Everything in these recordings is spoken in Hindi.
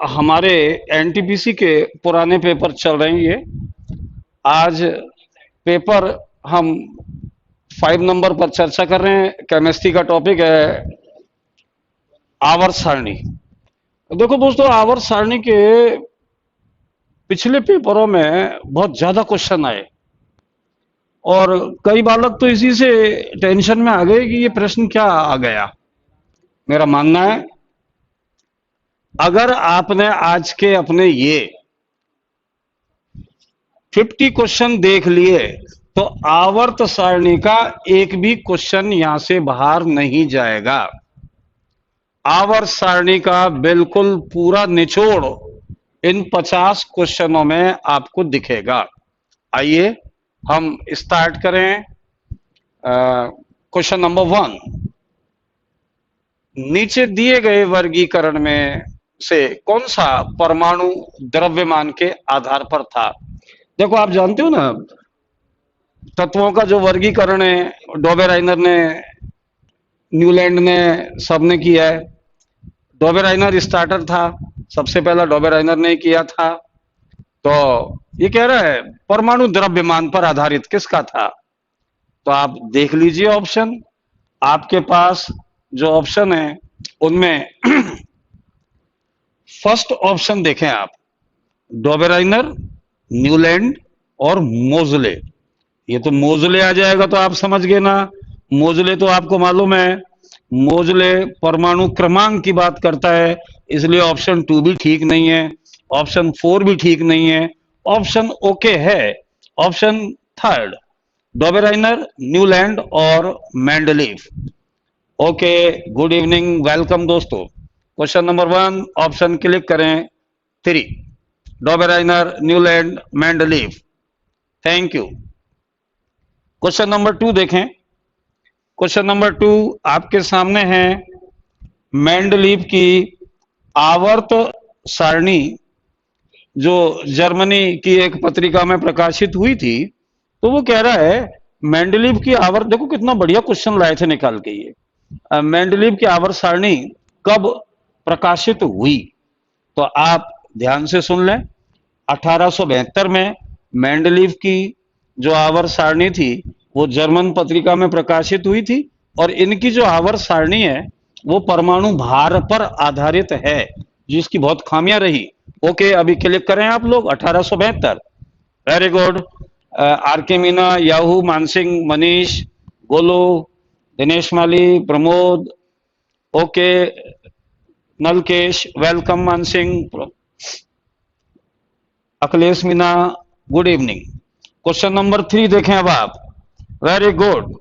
हमारे एनटीपीसी के पुराने पेपर चल रहे हैं ये। आज पेपर हम 5 नंबर पर चर्चा कर रहे हैं। केमिस्ट्री का टॉपिक है आवर्त सारणी। देखो दोस्तों, आवर्त सारणी के पिछले पेपरों में बहुत ज्यादा क्वेश्चन आए और कई बालक तो इसी से टेंशन में आ गए कि ये प्रश्न क्या आ गया। मेरा मानना है, अगर आपने आज के अपने ये 50 क्वेश्चन देख लिए तो आवर्त सारणी का एक भी क्वेश्चन यहां से बाहर नहीं जाएगा। आवर्त सारणी का बिल्कुल पूरा निचोड़ इन 50 क्वेश्चनों में आपको दिखेगा। आइए हम स्टार्ट करें। क्वेश्चन नंबर 1, नीचे दिए गए वर्गीकरण में से कौन सा परमाणु द्रव्यमान के आधार पर था। देखो, आप जानते हो ना, तत्वों का जो वर्गीकरण है डोबेराइनर ने, न्यूलैंड ने, सबने किया है। डोबेराइनर स्टार्टर था, सबसे पहला डोबेराइनर ने किया था। तो ये कह रहा है परमाणु द्रव्यमान पर आधारित किसका था। तो आप देख लीजिए ऑप्शन, आपके पास जो ऑप्शन है उनमें फर्स्ट ऑप्शन देखें आप, डोबेराइनर, न्यूलैंड और मोजले। ये तो मोजले आ जाएगा तो आप समझ गए ना। मोजले तो आपको मालूम है, मोजले परमाणु क्रमांक की बात करता है, इसलिए ऑप्शन 2 भी ठीक नहीं है, ऑप्शन 4 भी ठीक नहीं है, ऑप्शन ओके है, ऑप्शन थर्ड, डोबेराइनर, न्यूलैंड और Mendeleev. Okay, good evening, welcome दोस्तों। क्वेश्चन नंबर 1 ऑप्शन क्लिक करें 3, Dobereiner, Newlands, Mendeleev. Thank you. Question number 2 देखें। क्वेश्चन नंबर 2 आपके सामने है, मेंडलीफ की आवर्त सारणी जो जर्मनी की एक पत्रिका में प्रकाशित हुई थी, तो वो कह रहा है मेंडलीफ की आवर्त, देखो कितना बढ़िया क्वेश्चन लाए थे निकाल के ये। मेंडलीफ की आवर्त सारणी कब प्रकाशित हुई, तो आप ध्यान से सुन लें। 1872 में मेंडलीफ की जो आवर्त सारणी थी वो जर्मन पत्रिका में प्रकाशित हुई थी और इनकी जो आवर्त सारणी है वो परमाणु भार पर आधारित है, जिसकी बहुत खामियां रही। ओके, अभी क्लिक करें आप लोग 1872। Very good. R K Meena, याहू, Mansingh, Manish, Golu, Dinesh Mali, Pramod, okay, Nalkesh, welcome, Mansingh, Akhilesh Meena, good evening. Question number 3 देखें अब आप। Very good.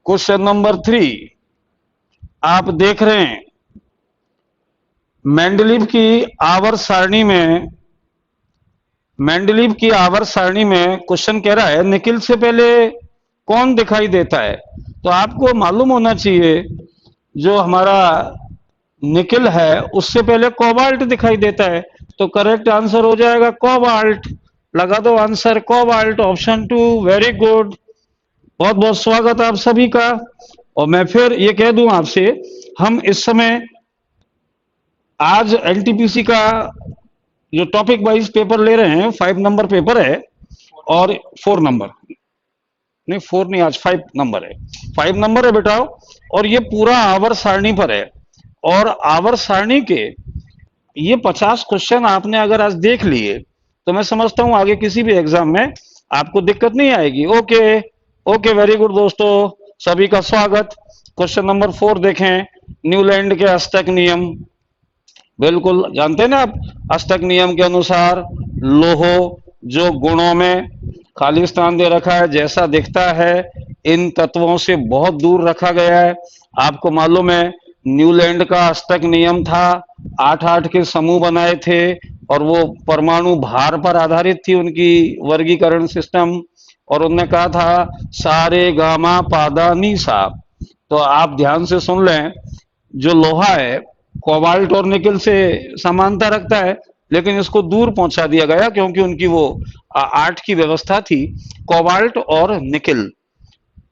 क्वेश्चन नंबर 3 आप देख रहे हैं, मेंडलीव की आवर्त सारणी में, मेंडलीव की आवर्त सारणी में क्वेश्चन कह रहा है निकिल से पहले कौन दिखाई देता है। तो आपको मालूम होना चाहिए जो हमारा निकिल है उससे पहले कोबाल्ट दिखाई देता है, तो करेक्ट आंसर हो जाएगा कोबाल्ट। लगा दो answer cobalt, option 2। Very good, बहुत बहुत स्वागत आप सभी का। और मैं फिर ये कह दूं आपसे, हम इस समय आज एनटीपीसी का जो टॉपिक वाइज पेपर ले रहे हैं, 5 नंबर पेपर है और 4 नंबर नहीं, 4 नहीं, आज 5 नंबर है। 5 नंबर है बेटा, और ये पूरा आवर्त सारणी पर है। और आवर्त सारणी के ये 50 क्वेश्चन आपने अगर आज देख लिए तो मैं समझता हूं आगे किसी भी एग्जाम में आपको दिक्कत नहीं आएगी। ओके ओके, वेरी गुड दोस्तों, सभी का स्वागत। क्वेश्चन नंबर 4 देखें, न्यूलैंड के अष्टक नियम। बिल्कुल जानते हैं ना आप, अष्टक नियम के अनुसार लोह जो गुणों में खाली स्थान दे रखा है, जैसा दिखता है इन तत्वों से बहुत दूर रखा गया है। आपको मालूम है न्यूलैंड का अष्टक नियम था, 8-8 के समूह बनाए थे और वो परमाणु भार पर आधारित थी उनकी वर्गीकरण सिस्टम। और उन्होंने कहा था सारे गामा पादा नीसा। तो आप ध्यान से सुन लें, जो लोहा है कोबाल्ट और निकिल से समानता रखता है, लेकिन इसको दूर पहुंचा दिया गया क्योंकि उनकी वो 8 की व्यवस्था थी, कोबाल्ट और निकिल।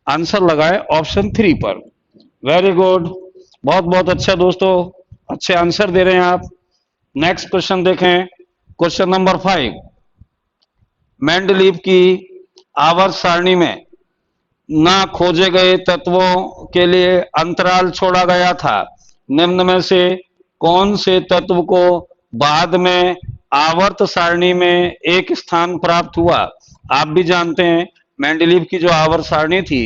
आंसर लगाए ऑप्शन 3 पर। वेरी गुड, बहुत बहुत अच्छा दोस्तों, अच्छे आंसर दे रहे हैं आप। नेक्स्ट क्वेश्चन देखें, क्वेश्चन नंबर 5। मेंडलीव की आवर्त सारणी में ना खोजे गए तत्वों के लिए अंतराल छोड़ा गया था। निम्न में से कौन से तत्व को बाद में आवर्त सारणी में एक स्थान प्राप्त हुआ? आप भी जानते हैं मेंडलीव की जो आवर्त सारणी थी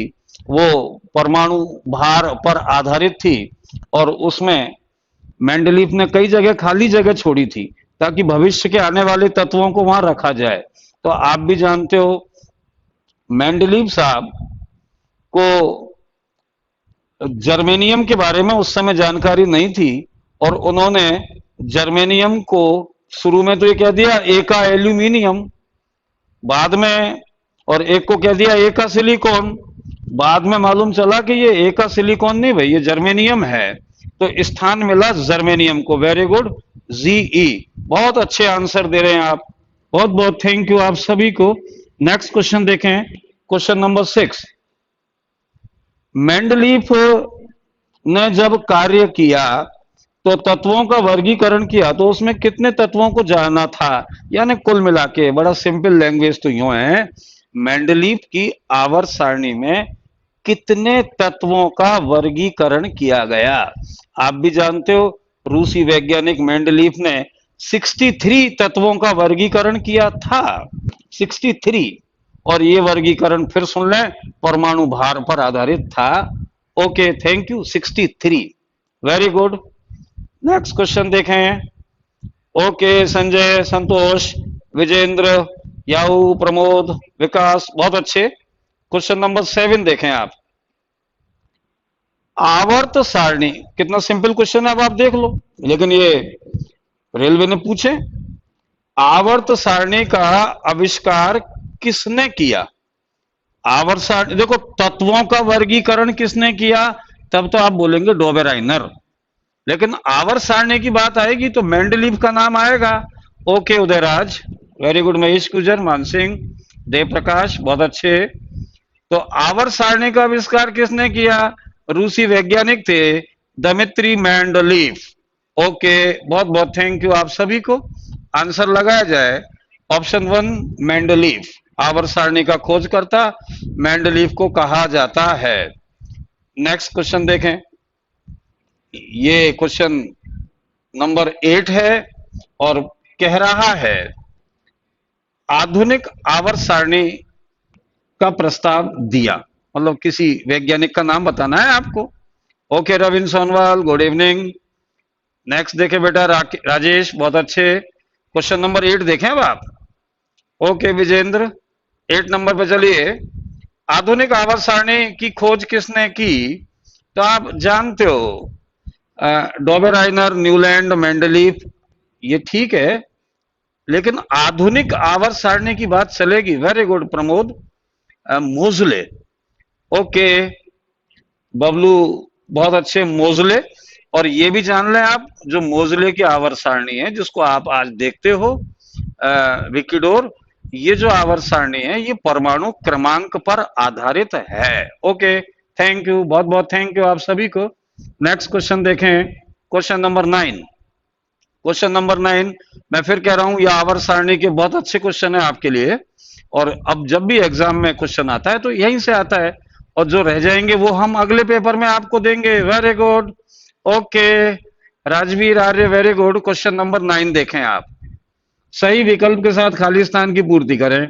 वो परमाणु भार पर आधारित थी और उसमें मेंडलीव ने कई जगह खाली जगह छोड़ी थी ताकि भविष्य के आने वाले तत्वों को वहां रखा जाए। तो आप भी जानते हो मेंडलीव साहब को जर्मेनियम के बारे में उस समय जानकारी नहीं थी और उन्होंने जर्मेनियम को शुरू में तो ये कह दिया एका एल्यूमिनियम, बाद में और एक को कह दिया एका सिलिकॉन। बाद में मालूम चला कि ये एका सिलिकॉन नहीं भाई, ये जर्मेनियम है, तो स्थान मिला जर्मेनियम को। Very good, GE. बहुत अच्छे आंसर दे रहे हैं आप, बहुत बहुत थैंक यू आप सभी को। नेक्स्ट क्वेश्चन देखें, क्वेश्चन नंबर 6। मेंडलीफ ने जब कार्य किया तो तत्वों का वर्गीकरण किया तो उसमें कितने तत्वों को जाना था? यानी कुल मिला के बड़ा सिंपल लैंग्वेज तो यूं है, मेंडलीफ की आवर्त सारणी में कितने तत्वों का वर्गीकरण किया गया? आप भी जानते हो रूसी वैज्ञानिक मेंडलीफ ने 63 तत्वों का वर्गीकरण किया था, 63। और ये वर्गीकरण फिर सुन लें, परमाणु भार पर आधारित था। Okay thank you, 63। Very good. Next question देखें। ओके संजय, संतोष, विजेंद्र, याहू, प्रमोद, विकास, बहुत अच्छे। क्वेश्चन नंबर 7 देखें आप। आवर्त सारणी, कितना सिंपल क्वेश्चन है, अब आप देख लो, लेकिन ये रेलवे ने पूछे। आवर्त सारणी का आविष्कार किसने किया? आवर्त सारणी, देखो तत्वों का वर्गीकरण किसने किया तब तो आप बोलेंगे डोबेराइनर, लेकिन आवर्त सारणी की बात आएगी तो मेंडलीव का नाम आएगा। Okay Udayraj, very good. Mahesh गुजर, मानसिंह, देव प्रकाश, बहुत अच्छे। तो आवर्त सारणी का आविष्कार किसने किया? रूसी वैज्ञानिक थे दमित्री मेंडलीव। ओके, बहुत बहुत थैंक यू आप सभी को। आंसर लगाया जाए ऑप्शन 1 मेंडलीव, आवर्त सारणी का खोजकर्ता मेंडलीव को कहा जाता है। नेक्स्ट क्वेश्चन देखें, ये क्वेश्चन नंबर 8 है और कह रहा है आधुनिक आवर्त सारणी का प्रस्ताव दिया, मतलब किसी वैज्ञानिक का नाम बताना है आपको। Okay Ravindra Sonwal, good evening. Next देखे बेटा राजेश, बहुत अच्छे। क्वेश्चन नंबर 8 देखें अब आप। ओके विजेंद्र, 8 नंबर पे चलिए। आधुनिक आवर्त सारणी की खोज किसने की? तो आप जानते हो डोबेराइनर, न्यूलैंड, मेंडलीव, ये ठीक है, लेकिन आधुनिक आवर्त सारणी की बात चलेगी। वेरी गुड प्रमोद, मोजले। ओके बबलू, बहुत अच्छे, मोजले। और ये भी जान लें आप, जो मोजले की आवर्त सारणी है जिसको आप आज देखते हो विकिडोर, ये जो आवर्त सारणी है ये परमाणु क्रमांक पर आधारित है। ओके थैंक यू, बहुत बहुत थैंक यू आप सभी को। नेक्स्ट क्वेश्चन देखें, क्वेश्चन नंबर 9। क्वेश्चन नंबर 9, मैं फिर कह रहा हूं यह आवर्त सारणी के बहुत अच्छे क्वेश्चन है आपके लिए, और अब जब भी एग्जाम में क्वेश्चन आता है तो यहीं से आता है, और जो रह जाएंगे वो हम अगले पेपर में आपको देंगे। Very good. ओके राजवीर आर्य, वेरी गुड। क्वेश्चन नंबर 9 देखें आप। सही विकल्प के साथ खाली स्थान की पूर्ति करें।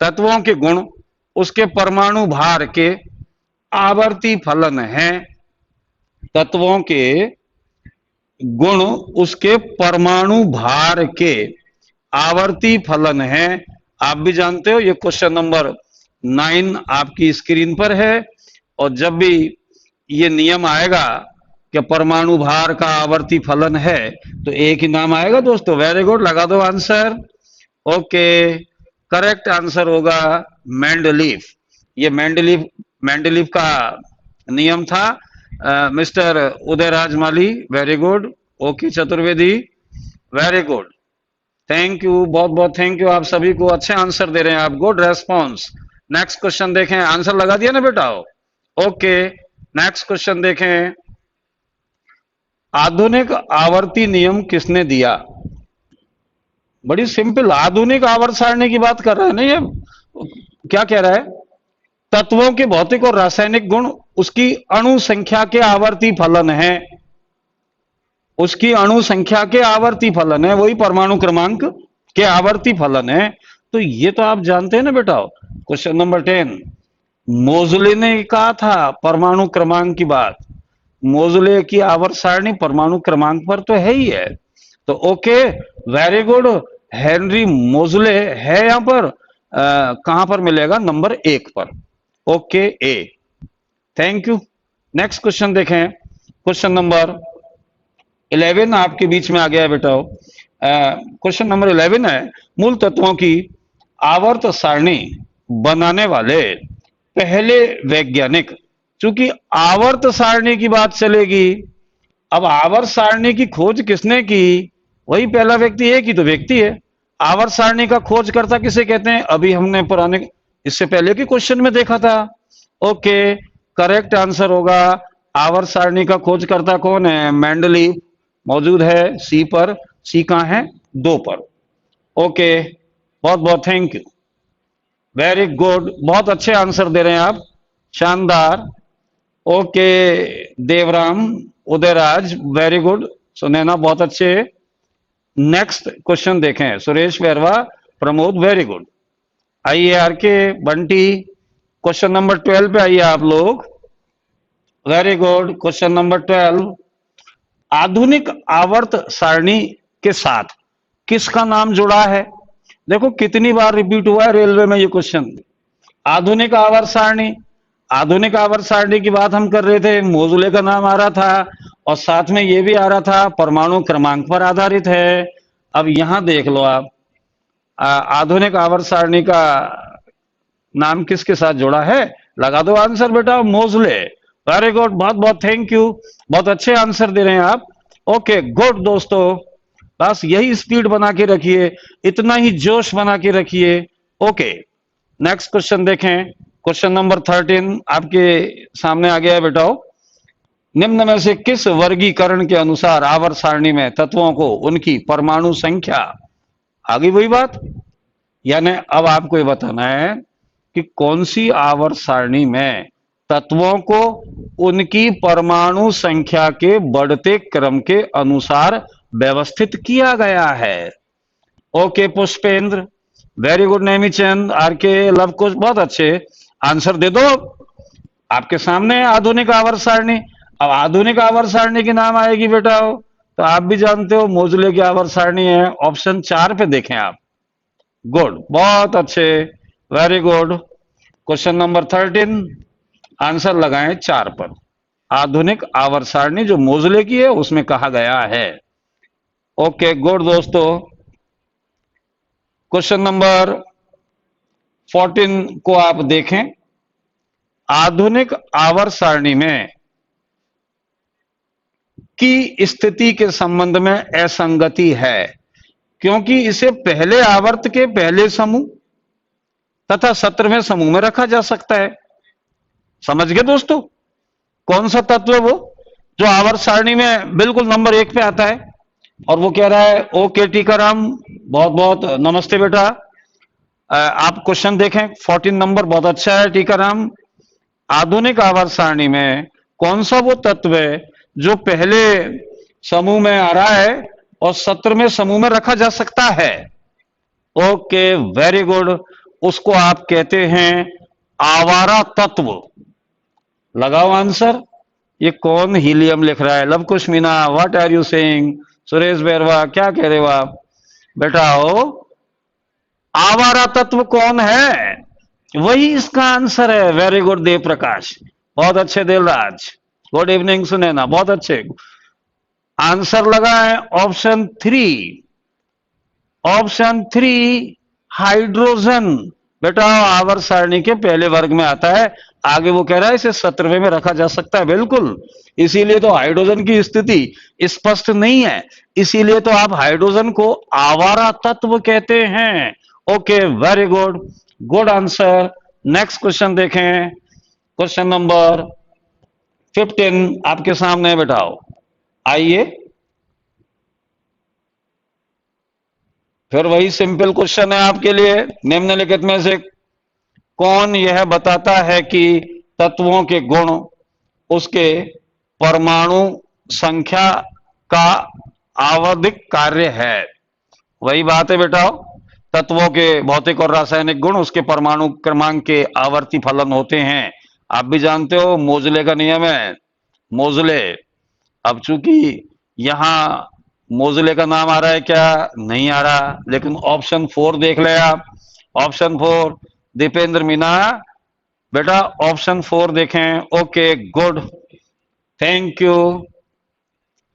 तत्वों के गुण उसके परमाणु भार के आवर्ती फलन हैं। तत्वों के गुण उसके परमाणु भार के आवर्ती फलन है। आप भी जानते हो ये क्वेश्चन नंबर 9 आपकी स्क्रीन पर है, और जब भी ये नियम आएगा कि परमाणु भार का आवर्ती फलन है तो एक ही नाम आएगा दोस्तों। वेरी गुड, लगा दो आंसर। ओके करेक्ट आंसर होगा मेंडलीव। ये मेंडलीव का नियम था। Mister Udayraj Mali, very good. Okay Chaturvedi, very good, thank you, बहुत बहुत थैंक यू आप सभी को। अच्छे आंसर दे रहे हैं आप, गुड रेस्पॉन्स। नेक्स्ट क्वेश्चन देखें, आंसर लगा दिया ना बेटा? ओके नेक्स्ट क्वेश्चन देखें। आधुनिक आवर्ती नियम किसने दिया? बड़ी सिंपल आधुनिक आवर्त सारणी की बात कर रहा है ना ये। क्या कह रहा है? तत्वों के भौतिक और रासायनिक गुण उसकी अणु संख्या के आवर्ती फलन है। उसकी अणु संख्या के आवर्ती फलन है, वही परमाणु क्रमांक के आवर्ती फलन है। तो ये तो आप जानते हैं ना बेटा। क्वेश्चन नंबर 10, मोजले ने कहा था परमाणु क्रमांक की बात। मोजले की आवर्त सारणी परमाणु क्रमांक पर तो है ही है। तो ओके, वेरी गुड। हेनरी मोजले है यहां पर, कहां पर मिलेगा? नंबर 1 पर। Okay A, thank you. Next question देखें। क्वेश्चन नंबर 11 आपके बीच में आ गया है बेटा। क्वेश्चन नंबर 11 है, मूल तत्वों की आवर्त सारणी बनाने वाले पहले वैज्ञानिक। चूंकि आवर्त सारणी की बात चलेगी, अब आवर्त सारणी की खोज किसने की? वही पहला व्यक्ति, एक ही तो व्यक्ति है। आवर्त सारणी का खोजकर्ता किसे कहते हैं? अभी हमने पुराने, इससे पहले के क्वेश्चन में देखा था। ओके, करेक्ट आंसर होगा आवर्त सारणी का खोजकर्ता कौन है? मेंडलीव। मौजूद है सी पर। सी कहां है? 2 पर। ओके, बहुत बहुत थैंक यू, वेरी गुड, बहुत अच्छे आंसर दे रहे हैं आप, शानदार। Okay Devram, Udayraj, very good. Sunaina बहुत अच्छे। नेक्स्ट क्वेश्चन देखें। Suresh Bairwa, Pramod, very good. आइए आर के, बंटी, क्वेश्चन नंबर 12 पे आइए आप लोग। Very good. क्वेश्चन नंबर 12, आधुनिक आवर्त सारणी के साथ किसका नाम जुड़ा है? देखो कितनी बार रिपीट हुआ है रेलवे में ये क्वेश्चन। आधुनिक आवर्त सारणी, आधुनिक आवर्त सारणी की बात हम कर रहे थे, मोजुले का नाम आ रहा था और साथ में ये भी आ रहा था परमाणु क्रमांक पर आधारित है। अब यहां देख लो आप, आधुनिक आवर्त सारणी का नाम किसके साथ जुड़ा है? लगा दो आंसर बेटा, मोजुले। वेरी गुड, बहुत बहुत थैंक यू, बहुत अच्छे आंसर दे रहे हैं आप। ओके गुड दोस्तों, बस यही स्पीड बना के रखिए, इतना ही जोश बना के रखिए। ओके, नेक्स्ट क्वेश्चन देखें। क्वेश्चन नंबर 13 आपके सामने आ गया है बेटाओ। निम्न में से किस वर्गीकरण के अनुसार आवर्त सारणी में तत्वों को उनकी परमाणु संख्या, आगे वही बात, यानी अब आपको ये बताना है कि कौन सी आवर्त सारणी में तत्वों को उनकी परमाणु संख्या के बढ़ते क्रम के अनुसार व्यवस्थित किया गया है। Okay Pushpendra, very good. Nemichand, R K, Lav Kush, बहुत अच्छे आंसर दे दो। आपके सामने आधुनिक आवर्त सारणी। अब आधुनिक आवर्त सारणी की नाम आएगी बेटा, तो आप भी जानते हो मोजुले की आवर्त सारणी है। ऑप्शन 4 पे देखें आप। गुड, बहुत अच्छे, very good. Question number 13, answer लगाएं 4 पर। आधुनिक आवर्त सारणी जो मोजुले की है उसमें कहा गया है। ओके गुड दोस्तों। क्वेश्चन नंबर 14 को आप देखें। आधुनिक आवर्त सारणी में की स्थिति के संबंध में असंगति है, क्योंकि इसे पहले आवर्त के पहले समूह तथा 17वें समूह में रखा जा सकता है। समझ गए दोस्तों? कौन सा तत्व है वो जो आवर्त सारणी में बिल्कुल नंबर 1 पे आता है? और वो कह रहा है, ओके टीकाराम, बहुत बहुत नमस्ते बेटा। आप क्वेश्चन देखें 14 नंबर, बहुत अच्छा है टीकाराम। आधुनिक आवर्त सारणी में कौन सा वो तत्व है जो पहले समूह में आ रहा है और 17वें समूह में रखा जा सकता है? ओके वेरी गुड, उसको आप कहते हैं आवारा तत्व। लगाओ आंसर। ये कौन हीलियम लिख रहा है? Lav Kush Meena, what are you saying? Suresh Bairwa, क्या कह रहे हो आप बेटा? हो आवारा तत्व कौन है? वही इसका आंसर है। वेरी गुड देव प्रकाश, बहुत अच्छे देवराज, गुड इवनिंग सुनैना, बहुत अच्छे आंसर लगा है। ऑप्शन 3, ऑप्शन 3 हाइड्रोजन बेटा आवर्त सारणी के पहले वर्ग में आता है। आगे वो कह रहा है इसे 17वें में रखा जा सकता है, बिल्कुल। इसीलिए तो हाइड्रोजन की स्थिति स्पष्ट नहीं है, इसीलिए तो आप हाइड्रोजन को आवारा तत्व कहते हैं। Okay very good, good answer. Next question देखें। क्वेश्चन नंबर 15 आपके सामने बैठाओ, आइए। फिर वही सिंपल क्वेश्चन है आपके लिए, निम्नलिखित में से कौन यह बताता है कि तत्वों के गुण उसके परमाणु संख्या का आवधिक कार्य है। वही बात है बेटा, तत्वों के भौतिक और रासायनिक गुण उसके परमाणु क्रमांक के आवर्ती फलन होते हैं। आप भी जानते हो मोजले का नियम है, मोजले। अब चूंकि यहां मोजले का नाम आ रहा है क्या, नहीं आ रहा, लेकिन ऑप्शन 4 देख ले आप। ऑप्शन 4, दीपेंद्र मीना, बेटा ऑप्शन 4 देखें। Okay good, thank you.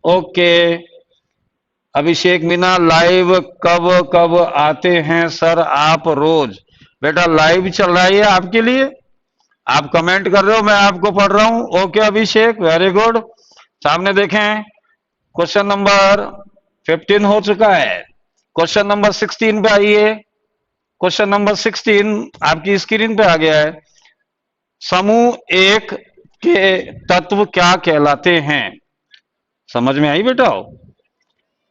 Okay Abhishek Meena, live कब कब आते हैं सर आप रोज? बेटा लाइव चल रहा है आपके लिए, आप कमेंट कर रहे हो, मैं आपको पढ़ रहा हूं। ओके अभिषेक, वेरी गुड। सामने देखें, क्वेश्चन नंबर 15 हो चुका है। क्वेश्चन नंबर 16 पे आइए। क्वेश्चन नंबर 16 आपकी स्क्रीन पे आ गया है। समूह एक के तत्व क्या कहलाते हैं? समझ में आई बेटा?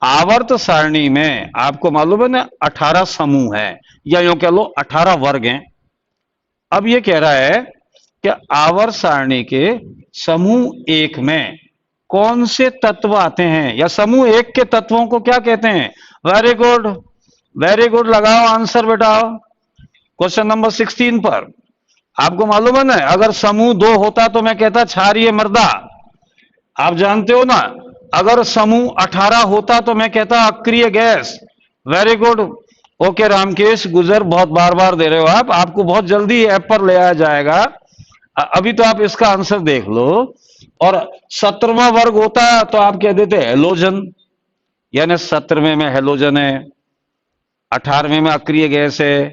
आवर्त सारणी में आपको मालूम है ना 18 समूह है, या यूं कह लो 18 वर्ग हैं। अब ये कह रहा है कि आवर्त सारणी के समूह एक में कौन से तत्व आते हैं, या समूह एक के तत्वों को क्या कहते हैं? वेरी गुड, वेरी गुड, लगाओ आंसर बेटा क्वेश्चन नंबर 16 पर। आपको मालूम है ना, अगर समूह 2 होता तो मैं कहता क्षारीय मृदा, आप जानते हो ना। अगर समूह 18 होता तो मैं कहता अक्रिय गैस। Very good. Okay Ramkesh Gujar, बहुत बार बार दे रहे हो आप, आपको बहुत जल्दी ऐप पर ले आया जाएगा। अभी तो आप इसका आंसर देख लो। और 17वां वर्ग होता तो आप कह देते हेलोजन, यानी 17वें में हेलोजन है, 18वें में अक्रिय गैस है,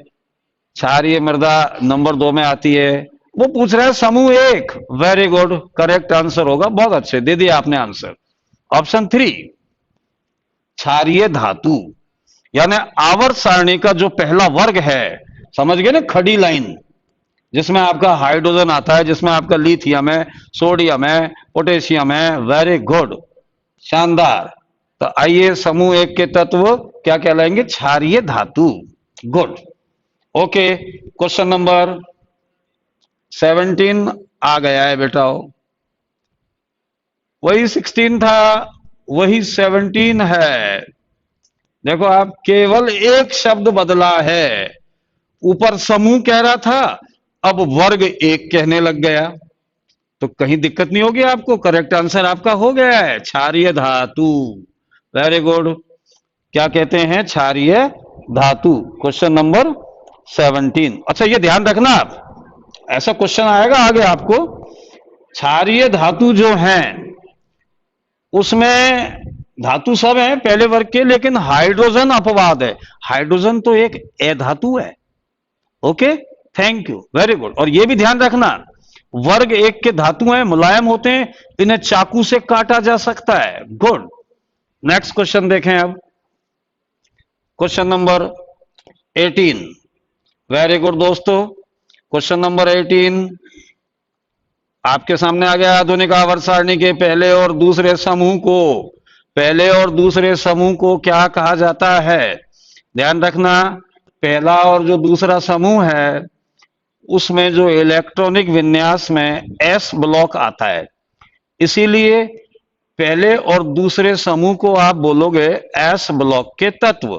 क्षारीय मृदा नंबर 2 में आती है। वो पूछ रहे हैं समूह एक। वेरी गुड, करेक्ट आंसर होगा, बहुत अच्छे दे दिया आपने आंसर। ऑप्शन 3, क्षारीय धातु, यानी आवर्त सारणी का जो पहला वर्ग है, समझ गए ना, खड़ी लाइन जिसमें आपका हाइड्रोजन आता है, जिसमें आपका लिथियम है, सोडियम है, पोटेशियम है। वेरी गुड, शानदार। तो आइए, समूह एक के तत्व क्या कहलाएंगे? क्षारीय धातु। गुड। ओके क्वेश्चन नंबर 17 आ गया है बेटा, वही 16 था, वही 17 है। देखो आप, केवल एक शब्द बदला है। ऊपर समूह कह रहा था, अब वर्ग एक कहने लग गया, तो कहीं दिक्कत नहीं होगी आपको। करेक्ट आंसर आपका हो गया है क्षारीय धातु। वेरी गुड, क्या कहते हैं? क्षारीय धातु। Question number 17। अच्छा ये ध्यान रखना, आप ऐसा क्वेश्चन आएगा आगे आपको, क्षारीय धातु जो हैं उसमें धातु सब है पहले वर्ग के, लेकिन हाइड्रोजन अपवाद है। हाइड्रोजन तो एक अधातु है। Okay thank you, very good. और यह भी ध्यान रखना, वर्ग एक के धातु हैं, मुलायम होते हैं, इन्हें चाकू से काटा जा सकता है। गुड। नेक्स्ट क्वेश्चन देखें अब, क्वेश्चन नंबर 18। वेरी गुड दोस्तों, क्वेश्चन नंबर 18 आपके सामने आ गया। आधुनिक आवर्त सारणी के पहले और दूसरे समूह को, पहले और दूसरे समूह को क्या कहा जाता है? ध्यान रखना, पहला और जो दूसरा समूह है उसमें जो इलेक्ट्रॉनिक विन्यास में एस ब्लॉक आता है, इसीलिए पहले और दूसरे समूह को आप बोलोगे एस ब्लॉक के तत्व।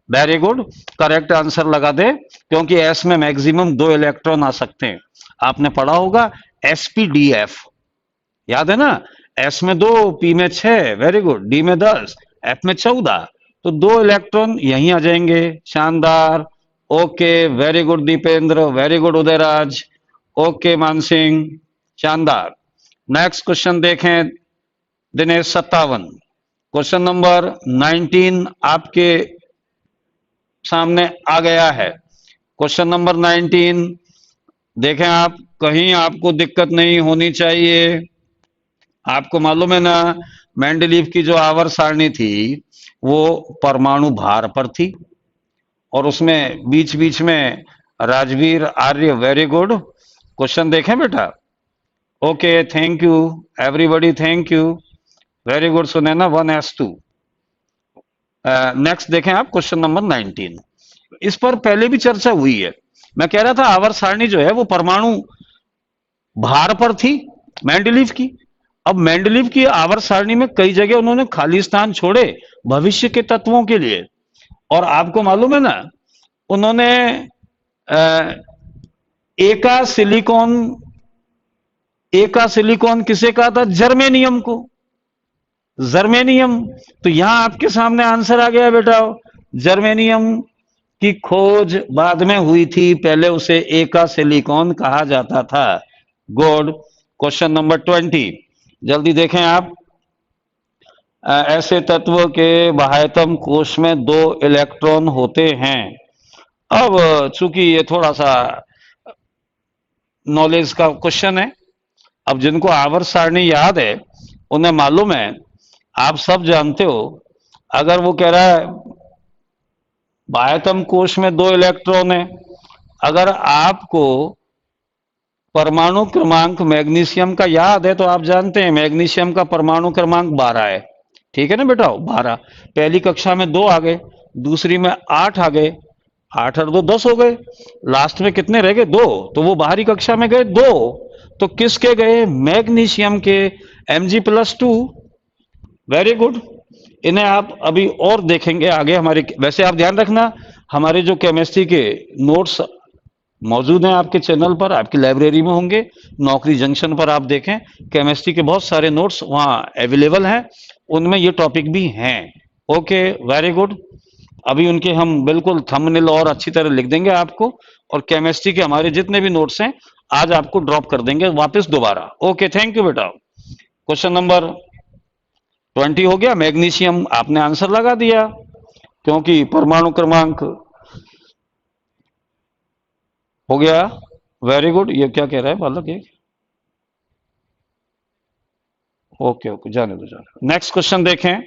वेरी गुड, करेक्ट आंसर लगा दे, क्योंकि एस में मैक्सिमम 2 इलेक्ट्रॉन आ सकते हैं। आपने पढ़ा होगा एसपीडीएफ, याद है ना? एस में 2, पी में 6, वेरी गुड, डी में 10, एफ में 14, तो 2 इलेक्ट्रॉन यहीं आ जाएंगे। शानदार। Okay very good Deependra, very good Udayraj, okay Mansingh, शानदार। नेक्स्ट क्वेश्चन देखें, दिनेश 57। क्वेश्चन नंबर 19 आपके सामने आ गया है। क्वेश्चन नंबर 19 देखें आप, कहीं आपको दिक्कत नहीं होनी चाहिए। आपको मालूम है ना, मेंडलीव की जो आवर्त सारणी थी वो परमाणु भार पर थी, और उसमें बीच बीच में राजवीर आर्य, वेरी गुड। क्वेश्चन देखें बेटा। Okay thank you everybody, thank you, very good. Sunaina 1S2। Next देखें आप क्वेश्चन नंबर 19। इस पर पहले भी चर्चा हुई है। मैं कह रहा था आवर्त सारणी जो है वो परमाणु भार पर थी मेंडलीव की। अब मेंडलीव की आवर्त सारणी में कई जगह उन्होंने खाली स्थान छोड़े भविष्य के तत्वों के लिए। और आपको मालूम है ना, उन्होंने एका सिलिकॉन, एका सिलिकॉन किसे कहा था? जर्मेनियम को। जर्मेनियम, तो यहां आपके सामने आंसर आ गया बेटा। जर्मेनियम की खोज बाद में हुई थी, पहले उसे एका सिलिकॉन कहा जाता था। गुड। क्वेश्चन नंबर 20 जल्दी देखें आप। ऐसे तत्व के बाह्यतम कोश में 2 इलेक्ट्रॉन होते हैं। अब चूंकि ये थोड़ा सा नॉलेज का क्वेश्चन है, अब जिनको आवर्त सारणी याद है उन्हें मालूम है, आप सब जानते हो, अगर वो कह रहा है बाह्यतम कोश में 2 इलेक्ट्रॉन है, अगर आपको परमाणु क्रमांक मैग्नीशियम का याद है तो आप जानते हैं मैग्नीशियम का परमाणु क्रमांक 12 है। ठीक है ना बेटा, 12। पहली कक्षा में 2 आ गए, दूसरी में 8 आ गए, 8 और 2 10 हो गए, लास्ट में कितने रह गए? 2। तो वो बाहरी कक्षा में गए 2, तो किसके गए? मैग्नीशियम के, Mg+2। Very good. इन्हें आप अभी और देखेंगे आगे हमारे। वैसे आप ध्यान रखना, हमारे जो केमिस्ट्री के नोट्स मौजूद हैं आपके चैनल पर, आपकी लाइब्रेरी में होंगे, नौकरी जंक्शन पर आप देखें, केमिस्ट्री के बहुत सारे नोट्स वहां अवेलेबल हैं, उनमें ये टॉपिक भी हैं। Okay, very good. अभी उनके हम बिल्कुल थंबनेल और अच्छी तरह लिख देंगे आपको, और केमिस्ट्री के हमारे जितने भी नोट्स हैं आज आपको ड्रॉप कर देंगे वापस दोबारा। ओके, थैंक यू बेटा। क्वेश्चन नंबर 20 हो गया। मैग्नीशियम आपने आंसर लगा दिया, क्योंकि परमाणु क्रमांक हो गया। Very good. ये क्या कह रहा है बालक? ये ओके ओके, जाने दो जाने दो। नेक्स्ट क्वेश्चन देखें,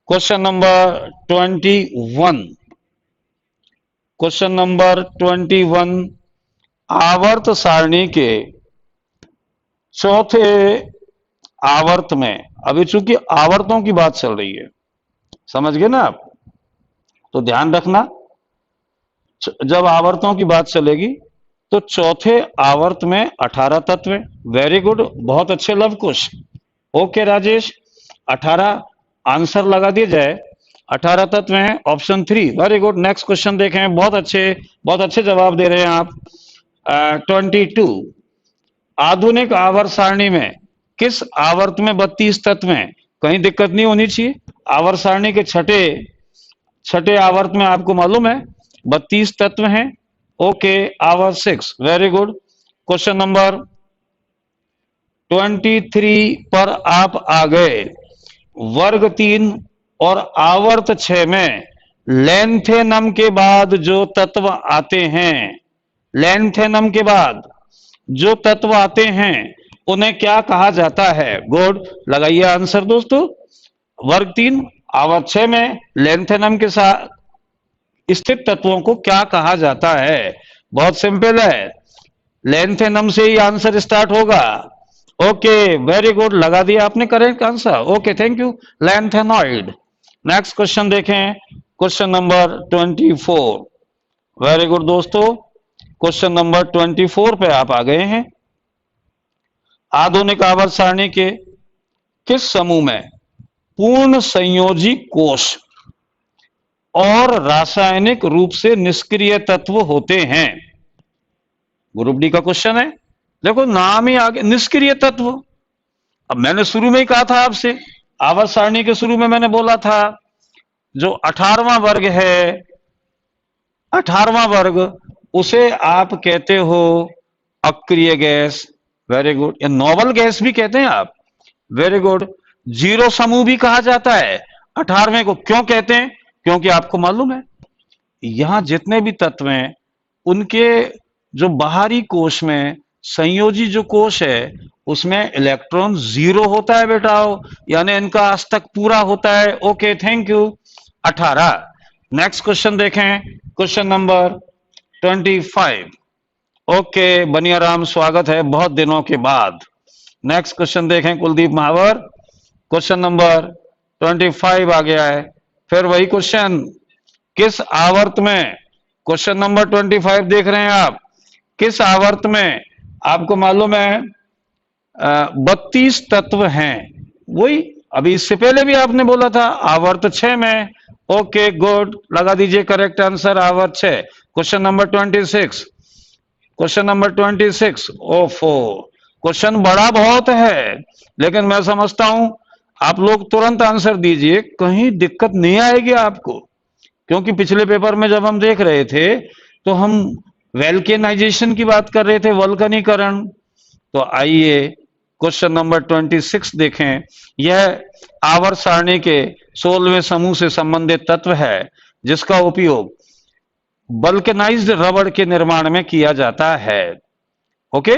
क्वेश्चन नंबर 21। क्वेश्चन नंबर 21 आवर्त सारणी के चौथे आवर्त में, अभी चूंकि आवर्तों की बात चल रही है, समझ गए ना आप? तो ध्यान रखना, जब आवर्तों की बात चलेगी तो चौथे आवर्त में 18 तत्व। वेरी गुड, बहुत अच्छे लव कुश। ओके राजेश, 18 आंसर लगा दिया जाए। 18 तत्व हैं, option 3। Very good. Next question देखें, बहुत अच्छे जवाब दे रहे हैं आप। 22 आधुनिक आवर्त सारणी में किस आवर्त में 32 तत्व हैं? कहीं दिक्कत नहीं होनी चाहिए। आवर्त सारणी के छठे आवर्त में आपको मालूम है 32 तत्व हैं। ओके, आवर्त 6। Very good. क्वेश्चन नंबर 23 पर आप आ गए। वर्ग 3 और आवर्त 6 में लेंथेनम के बाद जो तत्व आते हैं, लेंथेनम के बाद जो तत्व आते हैं उन्हें क्या कहा जाता है? गुड, लगाइए आंसर दोस्तों। वर्ग 3 आवर्त 6 में लेंथेनम के साथ स्थित तत्वों को क्या कहा जाता है? बहुत सिंपल है, लेंथेनम से ही आंसर स्टार्ट होगा। ओके, वेरी गुड, लगा दिया आपने correct answer. Okay, thank you. Lanthanoid. Next question देखें, क्वेश्चन नंबर 24। वेरी गुड दोस्तों, क्वेश्चन नंबर 24 पे आप आ गए हैं। आधुनिक आवर्त सारणी के किस समूह में पूर्ण संयोजी कोश और रासायनिक रूप से निष्क्रिय तत्व होते हैं? ग्रुप डी का क्वेश्चन है। देखो नाम ही आगे, निष्क्रिय तत्व। अब मैंने शुरू में ही कहा था आपसे, आवर्त सारणी के शुरू में मैंने बोला था जो 18वां वर्ग है, 18वां वर्ग, उसे आप कहते हो अक्रिय गैस। Very good. या नोबल गैस भी कहते हैं आप। Very good. जीरो समूह भी कहा जाता है 18वें को। क्यों कहते हैं? क्योंकि आपको मालूम है यहां जितने भी तत्व हैं उनके जो बाहरी कोश में संयोजी जो कोश है उसमें इलेक्ट्रॉन 0 होता है बेटा, यानी इनका अष्टक पूरा होता है। Okay, thank you. 18। Next question देखें, क्वेश्चन नंबर 25। ओके बनियाराम, स्वागत है बहुत दिनों के बाद। नेक्स्ट क्वेश्चन देखें कुलदीप महावर। क्वेश्चन नंबर 25 आ गया है। फिर वही क्वेश्चन, किस आवर्त में, क्वेश्चन नंबर 25 देख रहे हैं आप, किस आवर्त में आपको मालूम है 32 तत्व हैं। वही अभी इससे पहले भी आपने बोला था आवर्त 6 में। ओके गुड, लगा दीजिए करेक्ट आंसर आवर्त 6। क्वेश्चन नंबर 26, क्वेश्चन नंबर 26, ओफो क्वेश्चन बड़ा बहुत है, लेकिन मैं समझता हूं आप लोग तुरंत आंसर दीजिए, कहीं दिक्कत नहीं आएगी आपको। क्योंकि पिछले पेपर में जब हम देख रहे थे तो हम वेल्केनाइजेशन की बात कर रहे थे, वल्कनीकरण। तो आइए क्वेश्चन नंबर 26 देखें। यह आवर्त सारणी के 16वें समूह से संबंधित तत्व है जिसका उपयोग वल्केनाइज्ड रबड़ के निर्माण में किया जाता है। ओके,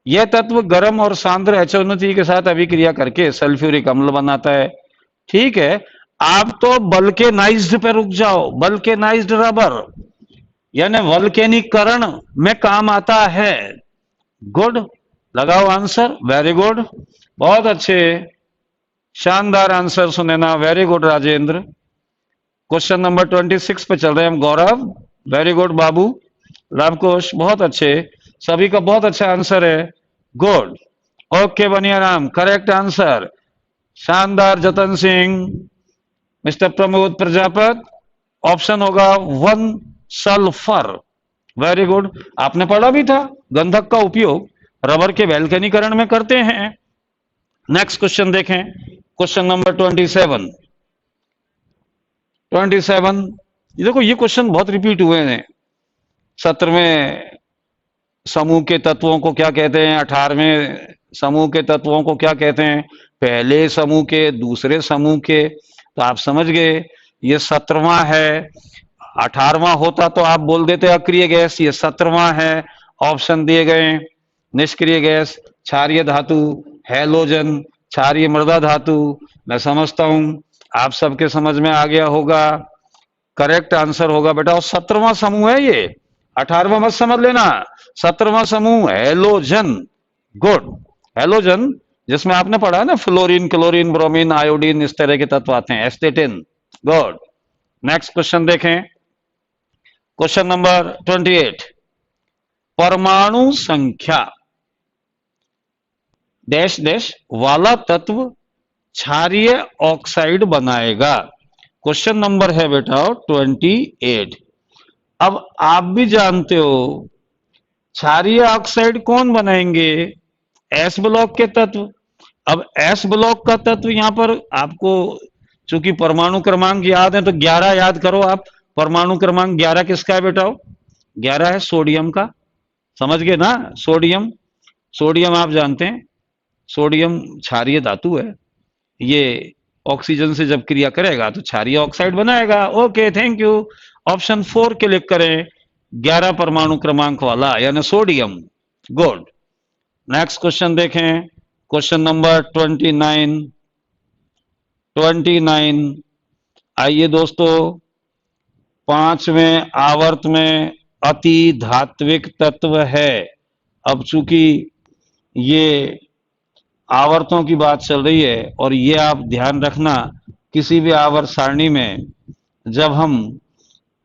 यह तत्व गर्म और सांद्र HNO3 के साथ अभिक्रिया करके सल्फ्यूरिक अम्ल बनाता है। ठीक है, आप तो वल्केनाइज्ड पे रुक जाओ, वल्केनाइज्ड रबर यानी वल्केनीकरण में काम आता है। गुड, लगाओ आंसर, वेरी गुड, बहुत अच्छे, शानदार answer Sunaina, very good Rajendra. Question number 26 पे चल रहे हैं हम, गौरव, वेरी गुड बाबू, लवकुश, बहुत अच्छे, सभी का बहुत अच्छा आंसर है, गुड। ओके बनियाराम, करेक्ट आंसर, शानदार जतन सिंह, मिस्टर प्रमोद प्रजापत, ऑप्शन होगा 1 सल्फर, वेरी गुड। आपने पढ़ा भी था गंधक का उपयोग रबर के वैल्केनीकरण में करते हैं। नेक्स्ट क्वेश्चन देखें, क्वेश्चन नंबर 27। ये देखो, ये क्वेश्चन बहुत रिपीट हुए हैं। 17वें समूह के तत्वों को क्या कहते हैं, 18वें समूह के तत्वों को क्या कहते हैं, पहले समूह के, दूसरे समूह के। तो आप समझ गए ये 17वां है। 18वां होता तो आप बोल देते अक्रिय गैस, ये 17वां है। ऑप्शन दिए गए, निष्क्रिय गैस, क्षारीय धातु, हैलोजन, क्षारीय मृदा धातु। मैं समझता हूं आप सबके समझ में आ गया होगा, करेक्ट आंसर होगा बेटा, और 17वां समूह है ये, 18वां मत समझ लेना, 17वां समूह हैलोजन। गुड, हैलोजन जिसमें आपने पढ़ा है ना फ्लोरीन, क्लोरीन, ब्रोमीन, आयोडीन, इस तरह के तत्व आते हैं, एस्टेटिन। गुड, नेक्स्ट क्वेश्चन देखें, क्वेश्चन नंबर 28। परमाणु संख्या डैश डैश वाला तत्व क्षारीय ऑक्साइड बनाएगा। क्वेश्चन नंबर है बेटा 28। अब आप भी जानते हो क्षारीय ऑक्साइड कौन बनाएंगे, एस ब्लॉक के तत्व। अब एस ब्लॉक का तत्व यहां पर आपको, चूंकि परमाणु क्रमांक याद है तो 11 याद करो आप। परमाणु क्रमांक 11 किसका है बेटा, 11 है सोडियम का, समझ गए ना, सोडियम। सोडियम आप जानते हैं, सोडियम क्षारीय धातु है, ये ऑक्सीजन से जब क्रिया करेगा तो क्षारीय ऑक्साइड बनाएगा। Okay thank you, option 4 click करें, 11 परमाणु क्रमांक वाला यानी सोडियम। गुड, नेक्स्ट क्वेश्चन देखें, क्वेश्चन नंबर 29। आइए दोस्तों, 5वें आवर्त में अति धात्विक तत्व है। अब चूंकि ये आवर्तों की बात चल रही है, और ये आप ध्यान रखना किसी भी आवर्त सारणी में जब हम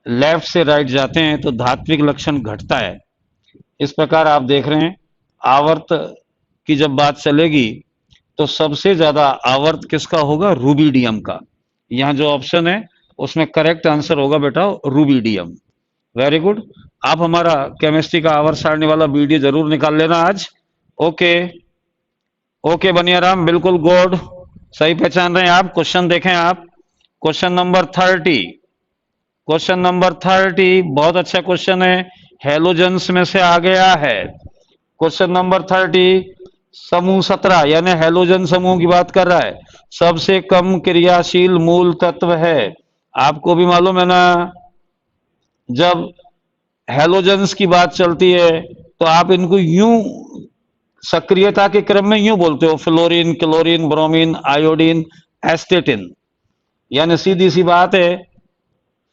लेफ्ट से राइट जाते हैं तो धात्विक लक्षण घटता है। इस प्रकार आप देख रहे हैं आवर्त की जब बात चलेगी तो सबसे ज्यादा आवर्त किसका होगा, रूबिडियम का। यहां जो ऑप्शन है उसमें करेक्ट आंसर होगा बेटा रूबिडियम। वेरी गुड, आप हमारा केमिस्ट्री का आवर्त सारणी वाला वीडियो जरूर निकाल लेना आज। ओके ओके बनियाराम, बिल्कुल गुड, सही पहचान रहे हैं आप। क्वेश्चन देखें आप, क्वेश्चन नंबर 30। क्वेश्चन नंबर 30 बहुत अच्छा क्वेश्चन है, हेलोजेंस में से आ गया है। क्वेश्चन नंबर 30 समूह 17 यानी हेलोजन समूह की बात कर रहा है, सबसे कम क्रियाशील मूल तत्व है। आपको भी मालूम है ना, जब हेलोजेंस की बात चलती है तो आप इनको यूं सक्रियता के क्रम में यूं बोलते हो, फ्लोरीन, क्लोरीन, ब्रोमीन, आयोडीन, एस्टेटिन। यानी सीधी सी बात है,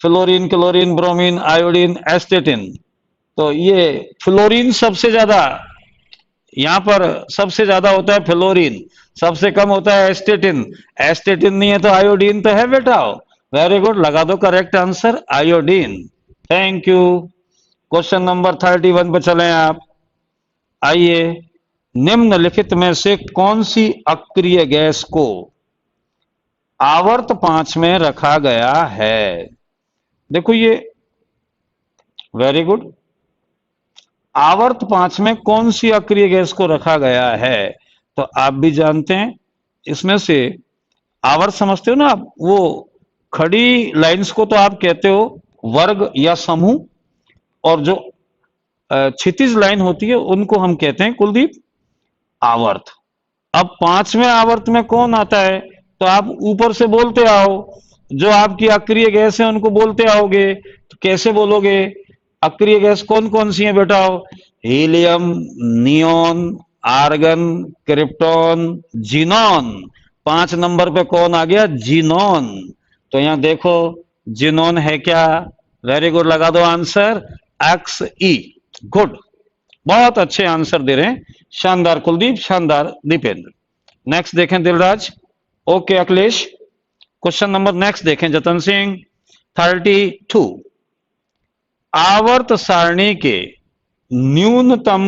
फ्लोरीन, क्लोरीन, ब्रोमीन, आयोडीन, एस्टेटिन। तो ये फ्लोरीन सबसे ज्यादा, यहां पर सबसे ज्यादा होता है फ्लोरीन, सबसे कम होता है एस्टेटिन। एस्टेटिन नहीं है तो आयोडीन तो है बेटा, वेरी गुड, लगा दो correct answer, iodine. Thank you. Question number 31 पे चलें आप। आइए, निम्नलिखित में से कौन सी अक्रिय गैस को आवर्त 5 में रखा गया है? देखो ये, वेरी गुड, आवर्त 5 में कौन सी अक्रिय गैस को रखा गया है? तो आप भी जानते हैं इसमें से, आवर्त समझते हो ना आप, वो खड़ी लाइंस को तो आप कहते हो वर्ग या समूह, और जो क्षितिज लाइन होती है उनको हम कहते हैं कुलदीप आवर्त। अब 5वें आवर्त में कौन आता है? तो आप ऊपर से बोलते आओ, जो आपकी अक्रिय गैस है उनको बोलते आओगे। तो कैसे बोलोगे? अक्रिय गैस कौन कौन सी है बेटा? Helium, neon, argon, krypton, xenon. 5 नंबर पे कौन आ गया? जीनॉन। तो यहां देखो, जीनॉन है क्या? वेरी गुड, लगा दो आंसर, एक्स ई। गुड, बहुत अच्छे आंसर दे रहे हैं, शानदार कुलदीप, शानदार दीपेंद्र। नेक्स्ट देखें Dilraj. Okay Akhilesh, question number next देखें जतन सिंह। 32, आवर्त सारणी के न्यूनतम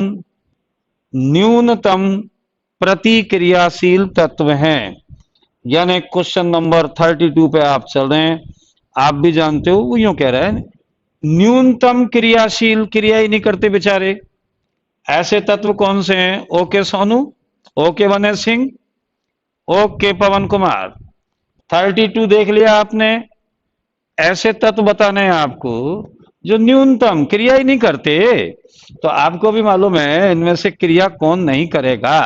न्यूनतम प्रतिक्रियाशील तत्व हैं। यानी क्वेश्चन नंबर 32 पे आप चल रहे हैं। आप भी जानते हो, वो यूं कह रहा है न्यूनतम क्रियाशील, क्रिया ही नहीं करते बेचारे, ऐसे तत्व कौन से हैं? Okay Sonu, okay Vanay Singh, okay Pawan Kumar. 32 देख लिया आपने। ऐसे तत्व बताने हैं आपको जो न्यूनतम क्रिया ही नहीं करते। तो आपको भी मालूम है इनमें से क्रिया कौन नहीं करेगा।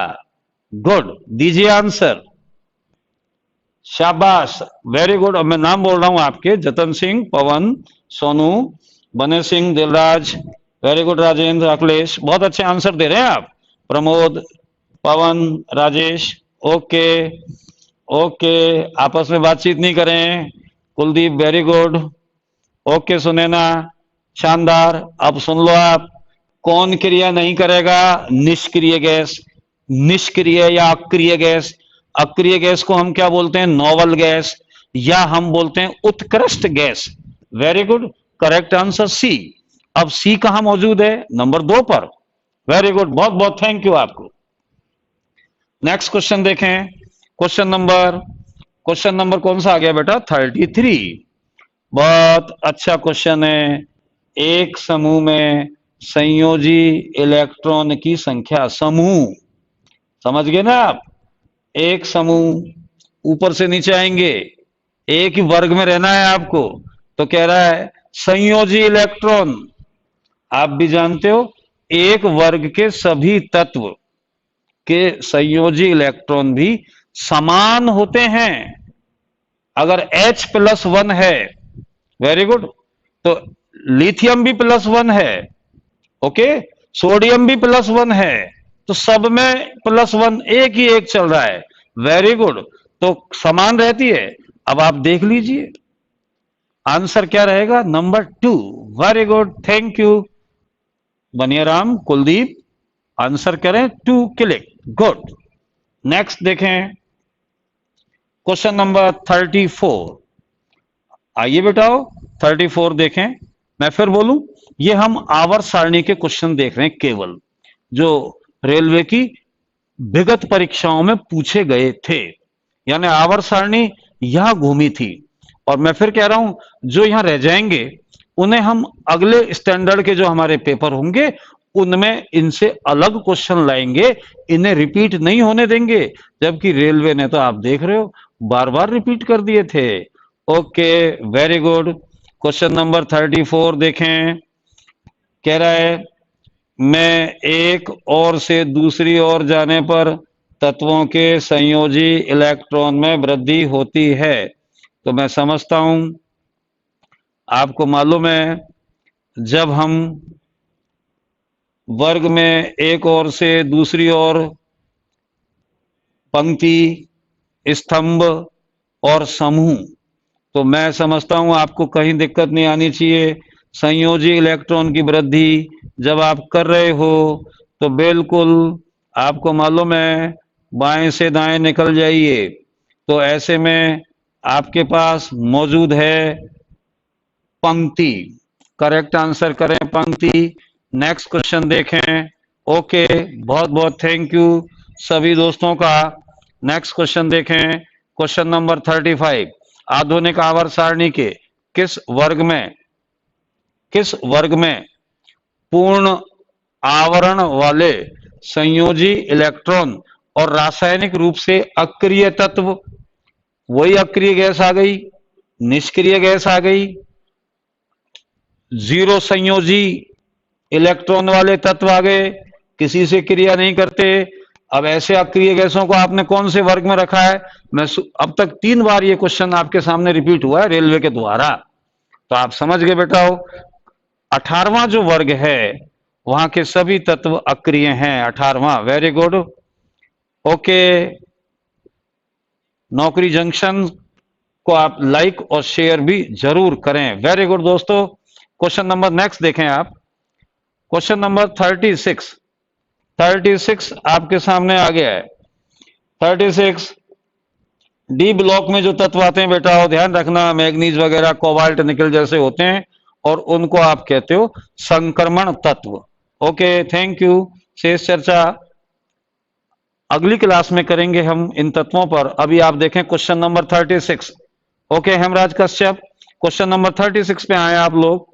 गुड, दीजिए आंसर। शाबाश, वेरी गुड। अब मैं नाम बोल रहा हूं आपके, जतन सिंह, पवन, सोनू, बने सिंह, दिलराज, वेरी गुड, राजेंद्र, अखिलेश, बहुत अच्छे आंसर दे रहे हैं आप। प्रमोद, पवन, राजेश, ओके ओके, आपस में बातचीत नहीं करें। Kuldeep, very good, okay Sunaina, शानदार। अब सुन लो आप, कौन क्रिया नहीं करेगा? निष्क्रिय गैस। निष्क्रिय या अक्रिय गैस, अक्रिय गैस को हम क्या बोलते हैं? नोवल गैस, या हम बोलते हैं उत्कृष्ट गैस। Very good, correct answer C. अब सी कहां मौजूद है? नंबर 2 पर। वेरी गुड, बहुत बहुत थैंक यू आपको। नेक्स्ट क्वेश्चन देखें। क्वेश्चन नंबर कौन सा आ गया बेटा? 33। बहुत अच्छा क्वेश्चन है। एक समूह में संयोजी इलेक्ट्रॉन की संख्या, समूह, समझ गए ना आप? एक समूह, ऊपर से नीचे आएंगे, एक ही वर्ग में रहना है आपको। तो कह रहा है संयोजी इलेक्ट्रॉन, आप भी जानते हो एक वर्ग के सभी तत्व के संयोजी इलेक्ट्रॉन भी समान होते हैं। अगर H+1 है, वेरी गुड, तो लिथियम भी +1 है, ओके, सोडियम भी +1 है, तो सब में +1, एक ही एक चल रहा है। वेरी गुड, तो समान रहती है। अब आप देख लीजिए आंसर क्या रहेगा? Number 2। Very good, thank you Baniyaram, Kuldeep, answer करें 2 क्लिक। गुड, नेक्स्ट देखें क्वेश्चन नंबर 34। आइए बेटाओ, 34 देखें। मैं फिर बोलूं, ये हम आवर्त सारणी के क्वेश्चन देख रहे हैं केवल, जो रेलवे की विगत परीक्षाओं में पूछे गए थे। यानी आवर्त सारणी यहां घूमी थी। और मैं फिर कह रहा हूं, जो यहां रह जाएंगे उन्हें हम अगले स्टैंडर्ड के जो हमारे पेपर होंगे उनमें इनसे अलग क्वेश्चन लाएंगे, इन्हें रिपीट नहीं होने देंगे। जबकि रेलवे ने तो आप देख रहे हो बार बार रिपीट कर दिए थे। Okay, very good. Question number 34 देखें। कह रहा है मैं एक ओर से दूसरी ओर जाने पर तत्वों के संयोजी इलेक्ट्रॉन में वृद्धि होती है। तो मैं समझता हूं आपको मालूम है, जब हम वर्ग में एक ओर से दूसरी ओर पंक्ति, स्तंभ और समूह, तो मैं समझता हूं आपको कहीं दिक्कत नहीं आनी चाहिए। संयोजी इलेक्ट्रॉन की वृद्धि जब आप कर रहे हो तो बिल्कुल आपको मालूम है बाएं से दाएं निकल जाइए। तो ऐसे में आपके पास मौजूद है पंक्ति। करेक्ट आंसर करें पंक्ति। नेक्स्ट क्वेश्चन देखें। ओके, बहुत बहुत थैंक यू सभी दोस्तों का। नेक्स्ट क्वेश्चन देखें। Question number 35। आधुनिक आवर्त सारणी के किस वर्ग में पूर्ण आवरण वाले संयोजी इलेक्ट्रॉन और रासायनिक रूप से अक्रिय तत्व, वही अक्रिय गैस आ गई, निष्क्रिय गैस आ गई, जीरो संयोजी इलेक्ट्रॉन वाले तत्व आ गए, किसी से क्रिया नहीं करते। अब ऐसे अक्रिय गैसों को आपने कौन से वर्ग में रखा है? मैं अब तक 3 बार ये क्वेश्चन आपके सामने रिपीट हुआ है रेलवे के द्वारा, तो आप समझ गए बेटा हो। 18वां जो वर्ग है वहां के सभी तत्व अक्रिय हैं। 18वां। Very good. Okay, Naukri junction को आप लाइक और शेयर भी जरूर करें। वेरी गुड दोस्तों। क्वेश्चन नंबर नेक्स्ट देखें आप। क्वेश्चन नंबर 36 आपके सामने आ गया है। 36 डी ब्लॉक में जो तत्व आते हैं बेटा, वो ध्यान रखना, मैग्नीज वगैरह, कोबाल्ट, निकल जैसे होते हैं, और उनको आप कहते हो संक्रमण तत्व। Okay, thank you. शेष चर्चा अगली क्लास में करेंगे हम इन तत्वों पर। अभी आप देखें question number 36। Okay Hemraj Kashyap, question number 36 पे आए आप लोग।